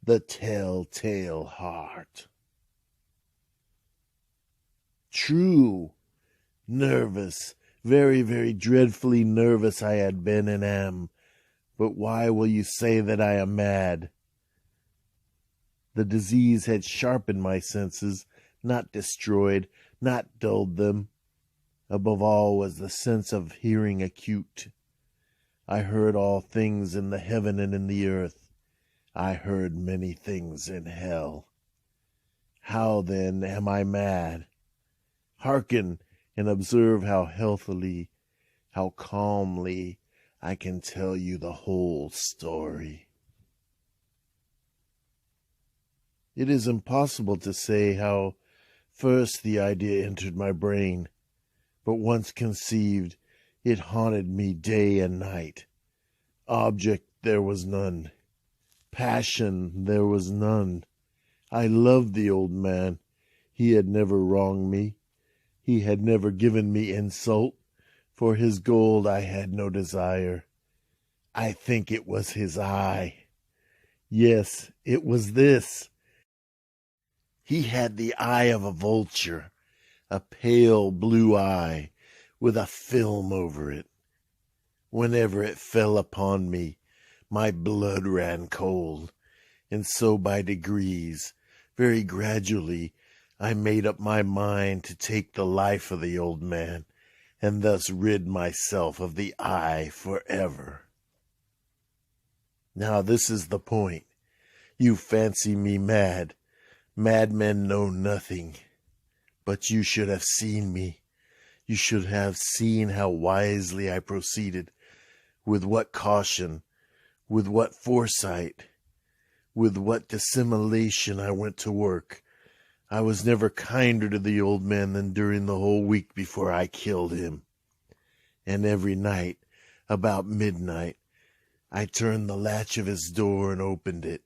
the telltale heart. True, nervous, very, very dreadfully nervous I had been and am, but why will you say that I am mad? The disease had sharpened my senses, not destroyed, not dulled them. Above all was the sense of hearing acute. I heard all things in the heaven and in the earth. I heard many things in hell. How, then, am I mad? Hearken and observe how healthily, how calmly I can tell you the whole story. It is impossible to say how first the idea entered my brain, but once conceived, it haunted me day and night. Object there was none. Passion there was none. I loved the old man. He had never wronged me. He had never given me insult. For his gold I had no desire. I think it was his eye. Yes, it was this. He had the eye of a vulture, a pale blue eye with a film over it. Whenever it fell upon me, my blood ran cold, and so by degrees, very gradually, I made up my mind to take the life of the old man, and thus rid myself of the eye forever. Now this is the point. You fancy me mad. Madmen know nothing. But you should have seen me. You should have seen how wisely I proceeded, with what caution, with what foresight, with what dissimulation I went to work. I was never kinder to the old man than during the whole week before I killed him. And every night, about midnight, I turned the latch of his door and opened it,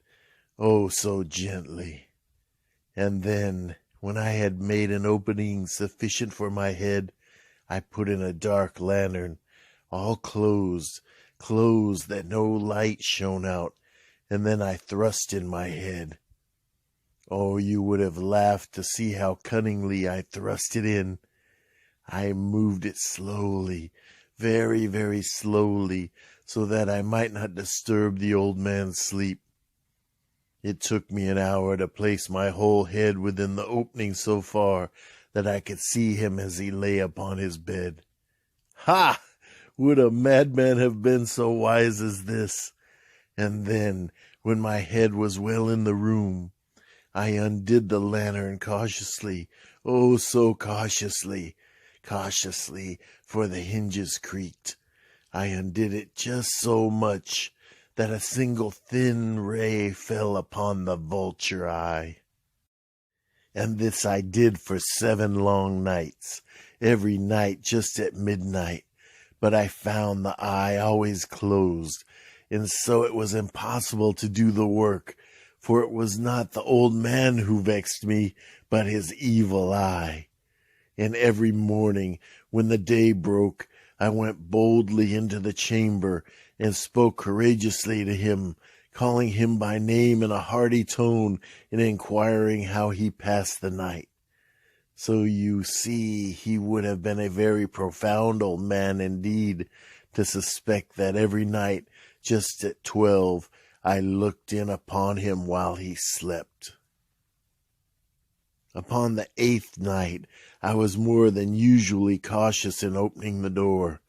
oh, so gently. And then, when I had made an opening sufficient for my head, I put in a dark lantern, all closed that no light shone out, and then I thrust in my head. Oh, you would have laughed to see how cunningly I thrust it in. I moved it slowly, very, very slowly, so that I might not disturb the old man's sleep. It took me an hour to place my whole head within the opening so far that I could see him as he lay upon his bed. Ha! Would a madman have been so wise as this? And then, when my head was well in the room, I undid the lantern cautiously, oh, so cautiously, for the hinges creaked. I undid it just so much that a single thin ray fell upon the vulture eye. And this I did for 7 long nights, every night just at midnight. But I found the eye always closed, and so it was impossible to do the work, for it was not the old man who vexed me, but his evil eye. And every morning, when the day broke, I went boldly into the chamber and spoke courageously to him, calling him by name in a hearty tone and inquiring how he passed the night. So you see, he would have been a very profound old man indeed to suspect that every night, just at 12, I looked in upon him while he slept. Upon the 8th night, I was more than usually cautious in opening the door.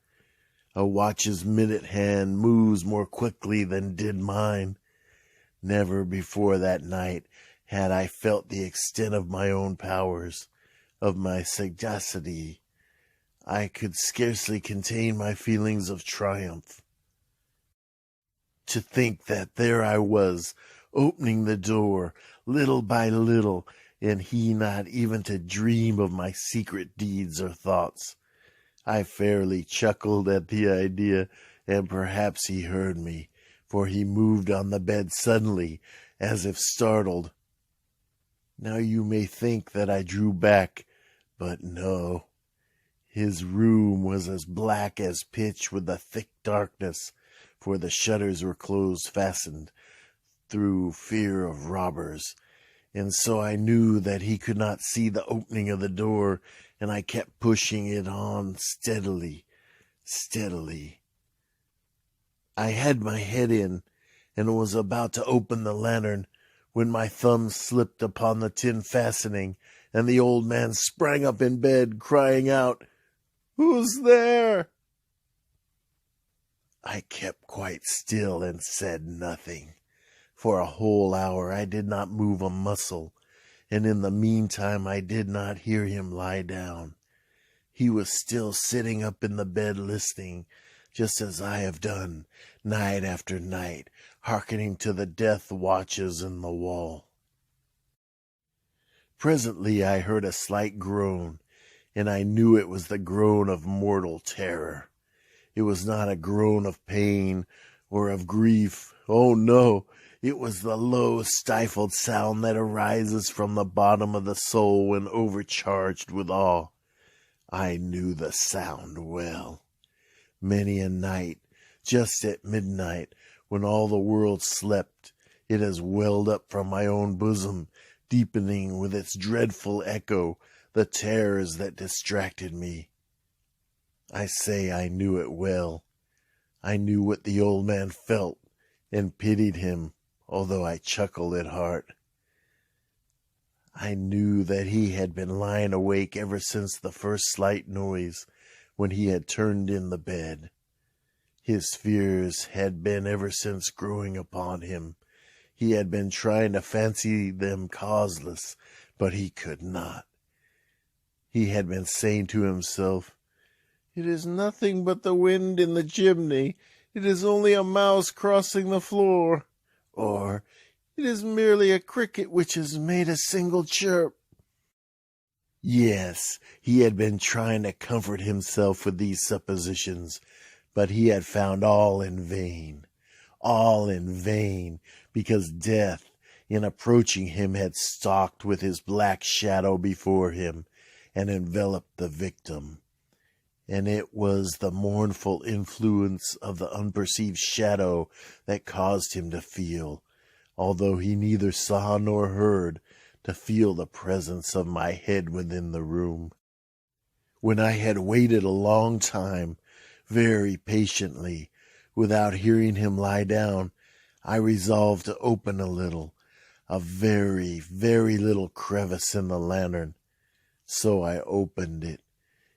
A watch's minute hand moves more quickly than did mine. Never before that night had I felt the extent of my own powers, of my sagacity. I could scarcely contain my feelings of triumph. To think that there I was, opening the door, little by little, and he not even to dream of my secret deeds or thoughts. I fairly chuckled at the idea, and perhaps he heard me, for he moved on the bed suddenly, as if startled. Now you may think that I drew back, but no. His room was as black as pitch with a thick darkness, for the shutters were close fastened. through fear of robbers, and so I knew that he could not see the opening of the door, and I kept pushing it on steadily, steadily. I had my head in, and was about to open the lantern, when my thumb slipped upon the tin fastening, and the old man sprang up in bed, crying out, "Who's there?" I kept quite still and said nothing. For a whole hour I did not move a muscle, and in the meantime I did not hear him lie down. He was still sitting up in the bed listening, just as I have done, night after night, hearkening to the death watches in the wall. Presently I heard a slight groan, and I knew it was the groan of mortal terror. It was not a groan of pain or of grief. Oh, no, it was the low, stifled sound that arises from the bottom of the soul when overcharged with awe. I knew the sound well. Many a night, just at midnight, when all the world slept, it has welled up from my own bosom, deepening with its dreadful echo the terrors that distracted me. I say I knew it well. I knew what the old man felt, and pitied him, although I chuckled at heart. I knew that he had been lying awake ever since the first slight noise, when he had turned in the bed. His fears had been ever since growing upon him. He had been trying to fancy them causeless, but he could not. He had been saying to himself, "It is nothing but the wind in the chimney. It is only a mouse crossing the floor." Or, "It is merely a cricket which has made a single chirp." Yes, he had been trying to comfort himself with these suppositions, but he had found all in vain. All in vain, because death, in approaching him, had stalked with his black shadow before him, and enveloped the victim. And it was the mournful influence of the unperceived shadow that caused him to feel, although he neither saw nor heard, to feel the presence of my head within the room. When I had waited a long time, very patiently, without hearing him lie down, I resolved to open a very, very little crevice in the lantern. So I opened it.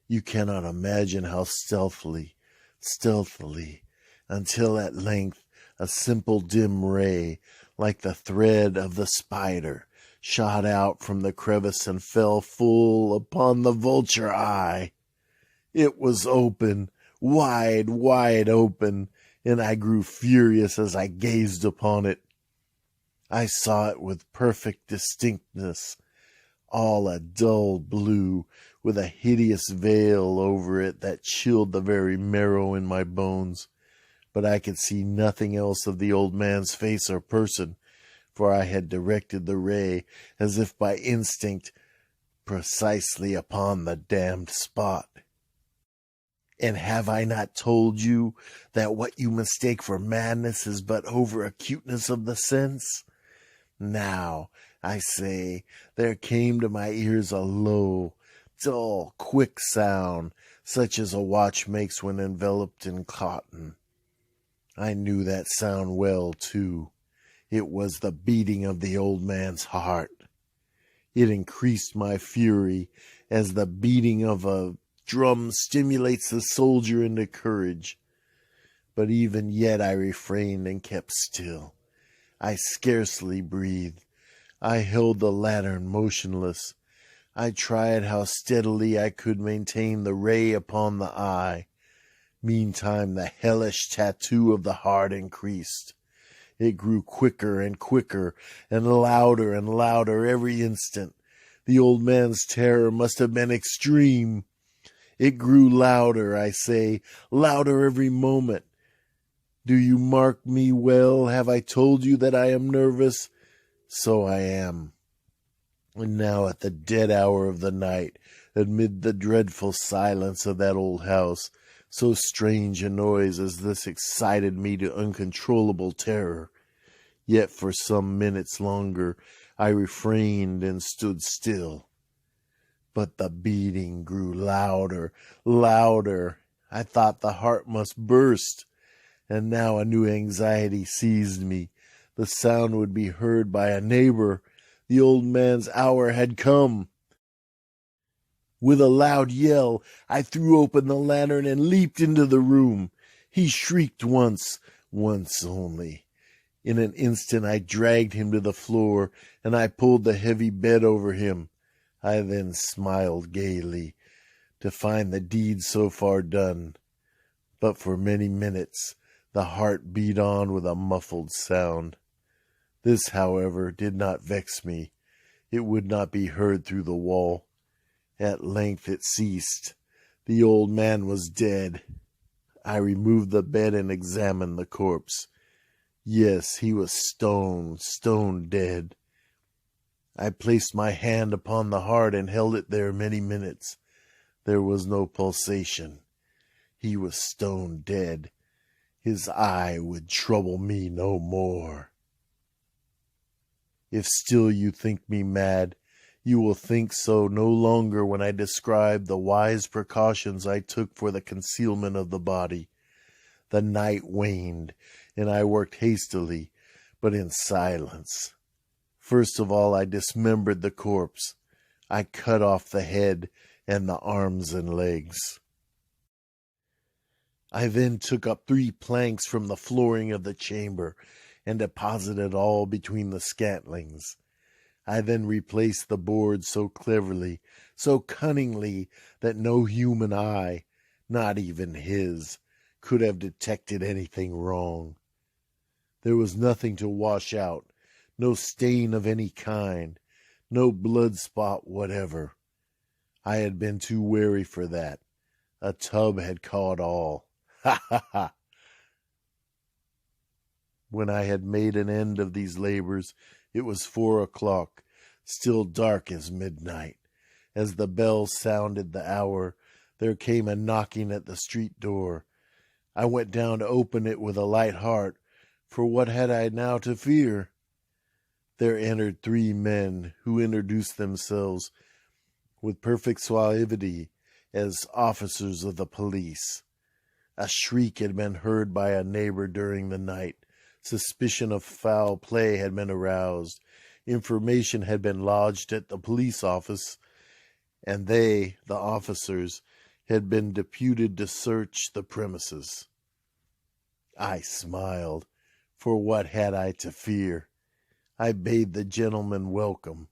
You cannot imagine how stealthily, until at length a simple dim ray, like the thread of the spider, shot out from the crevice and fell full upon the vulture eye. It was open, wide, wide open, and I grew furious as I gazed upon it. I saw it with perfect distinctness, all a dull blue, with a hideous veil over it that chilled the very marrow in my bones. But I could see nothing else of the old man's face or person, for I had directed the ray, as if by instinct, precisely upon the damned spot. And have I not told you that what you mistake for madness is but over-acuteness of the sense? Now, I say, there came to my ears a low, dull, quick sound, such as a watch makes when enveloped in cotton. I knew that sound well, too. It was the beating of the old man's heart. It increased my fury, as the beating of a drum stimulates the soldier into courage. But even yet I refrained and kept still. I scarcely breathed. I held the lantern motionless. I tried how steadily I could maintain the ray upon the eye. Meantime the hellish tattoo of the heart increased. It grew quicker and quicker, and louder every instant. The old man's terror must have been extreme. It grew louder, I say, louder every moment. Do you mark me well? Have I told you that I am nervous? So I am. And now at the dead hour of the night, amid the dreadful silence of that old house, so strange a noise as this excited me to uncontrollable terror. Yet for some minutes longer I refrained and stood still. But the beating grew louder, louder. I thought the heart must burst, and now a new anxiety seized me. The sound would be heard by a neighbor. The old man's hour had come. With a loud yell, I threw open the lantern and leaped into the room. He shrieked once only. In an instant I dragged him to the floor, and I pulled the heavy bed over him. I then smiled gaily to find the deed so far done. But for many minutes the heart beat on with a muffled sound. This, however, did not vex me. It would not be heard through the wall. At length it ceased. The old man was dead. I removed the bed and examined the corpse. Yes, he was stone dead. I placed my hand upon the heart and held it there many minutes. There was no pulsation. He was stone dead. His eye would trouble me no more. If still you think me mad, you will think so no longer when I describe the wise precautions I took for the concealment of the body. The night waned, and I worked hastily, but in silence. First of all, I dismembered the corpse. I cut off the head and the arms and legs. I then took up 3 planks from the flooring of the chamber and deposited all between the scantlings. I then replaced the boards so cleverly, so cunningly, that no human eye, not even his, could have detected anything wrong. There was nothing to wash out, no stain of any kind, no blood spot whatever. I had been too wary for that. A tub had caught all. Ha ha ha! When I had made an end of these labors, it was 4 o'clock, still dark as midnight. As the bell sounded the hour, there came a knocking at the street door. I went down to open it with a light heart, for what had I now to fear? There entered 3 men, who introduced themselves with perfect suavity as officers of the police. A shriek had been heard by a neighbor during the night. Suspicion of foul play had been aroused. Information had been lodged at the police office, and they, the officers, had been deputed to search the premises. I smiled, for what had I to fear? I bade the gentleman welcome.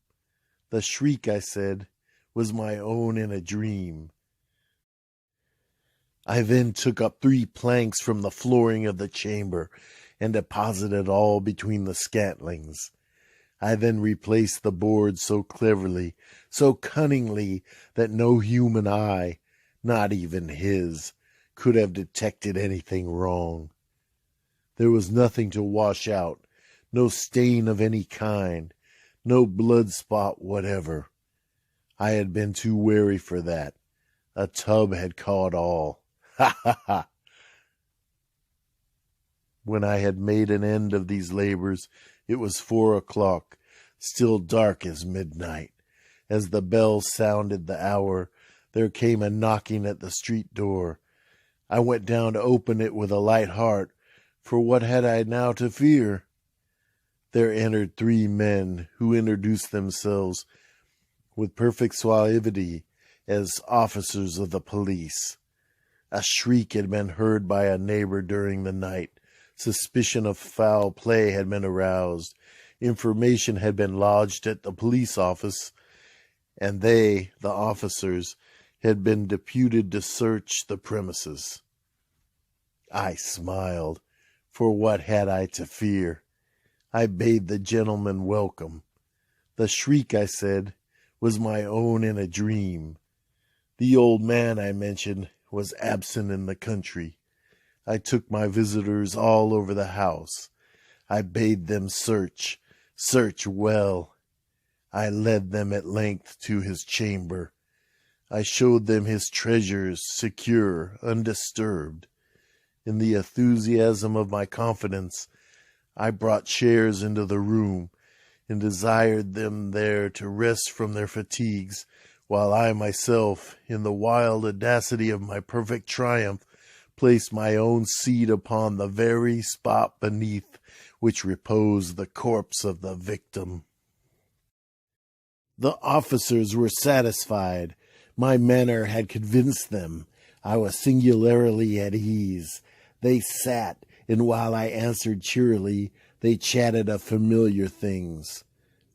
The shriek, I said, was my own in a dream. I then took up 3 planks from the flooring of the chamber and deposited all between the scantlings. I then replaced the boards so cleverly, so cunningly, that no human eye, not even his, could have detected anything wrong. There was nothing to wash out, no stain of any kind, no blood spot whatever. I had been too wary for that. A tub had caught all. Ha ha ha! When I had made an end of these labors, it was 4 o'clock, still dark as midnight. As the bell sounded the hour, there came a knocking at the street door. I went down to open it with a light heart, for what had I now to fear? There entered 3 men, who introduced themselves with perfect suavity as officers of the police. A shriek had been heard by a neighbor during the night. Suspicion of foul play had been aroused. Information had been lodged at the police office, and they, the officers, had been deputed to search the premises. I smiled, for what had I to fear? I bade the gentleman welcome. The shriek, I said, was my own in a dream. The old man, I mentioned, was absent in the country. I took my visitors all over the house. I bade them search well. I led them at length to his chamber. I showed them his treasures, secure, undisturbed. In the enthusiasm of my confidence, I brought chairs into the room and desired them there to rest from their fatigues, while I myself, in the wild audacity of my perfect triumph, placed my own seat upon the very spot beneath which reposed the corpse of the victim. The officers were satisfied. My manner had convinced them. I was singularly at ease. They sat, and while I answered cheerily, they chatted of familiar things.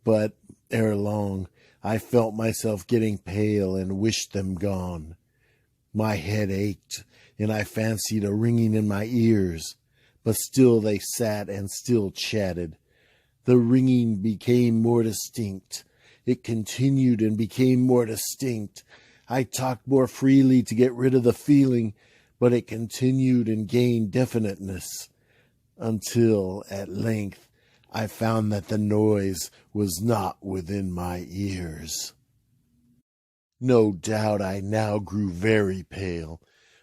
But ere long, I felt myself getting pale and wished them gone. My head ached, and I fancied a ringing in my ears. But still they sat and still chatted. The ringing became more distinct. It continued and became more distinct. I talked more freely to get rid of the feeling, but it continued and gained definiteness, until at length I found that the noise was not within my ears. No doubt I now grew very pale,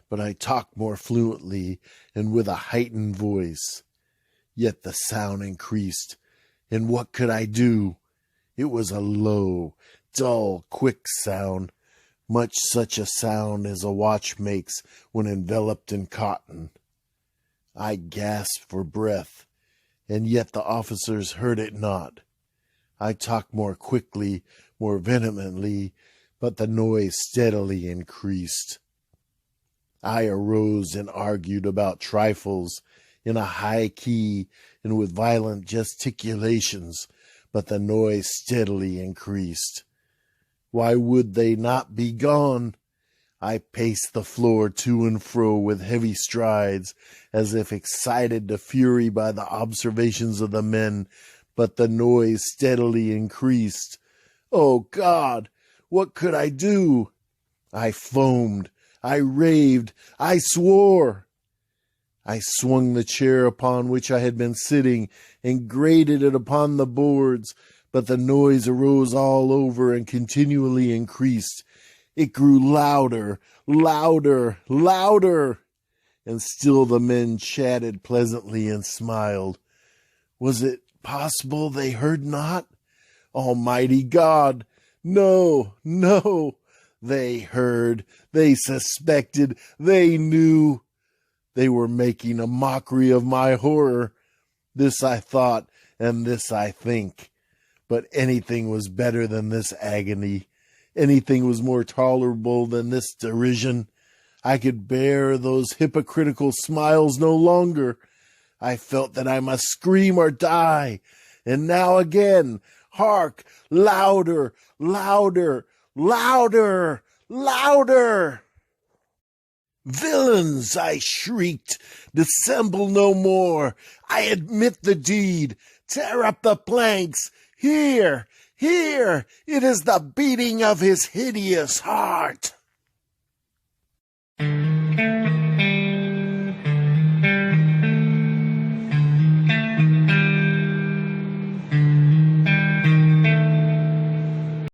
but I talked more fluently and with a heightened voice. Yet the sound increased, and what could I do? It was a low, dull, quick sound, much such a sound as a watch makes when enveloped in cotton. I gasped for breath, and yet the officers heard it not. I talked more quickly, more vehemently, but the noise steadily increased. I arose and argued about trifles in a high key and with violent gesticulations, but the noise steadily increased. Why would they not be gone? I paced the floor to and fro with heavy strides, as if excited to fury by the observations of the men, but the noise steadily increased. Oh God, what could I do? I foamed, I raved, I swore. I swung the chair upon which I had been sitting and grated it upon the boards, but the noise arose all over and continually increased. It grew louder, louder, louder, and still the men chatted pleasantly and smiled. Was it possible they heard not? Almighty God! No, no! They heard, they suspected, they knew. They were making a mockery of my horror. This I thought, and this I think. But anything was better than this agony. Anything was more tolerable than this derision. I could bear those hypocritical smiles no longer. I felt that I must scream or die. And now again, hark, louder, louder, louder, louder! Villains, I shrieked, dissemble no more. I admit the deed. Tear up the planks. Here, here, it is the beating of his hideous heart.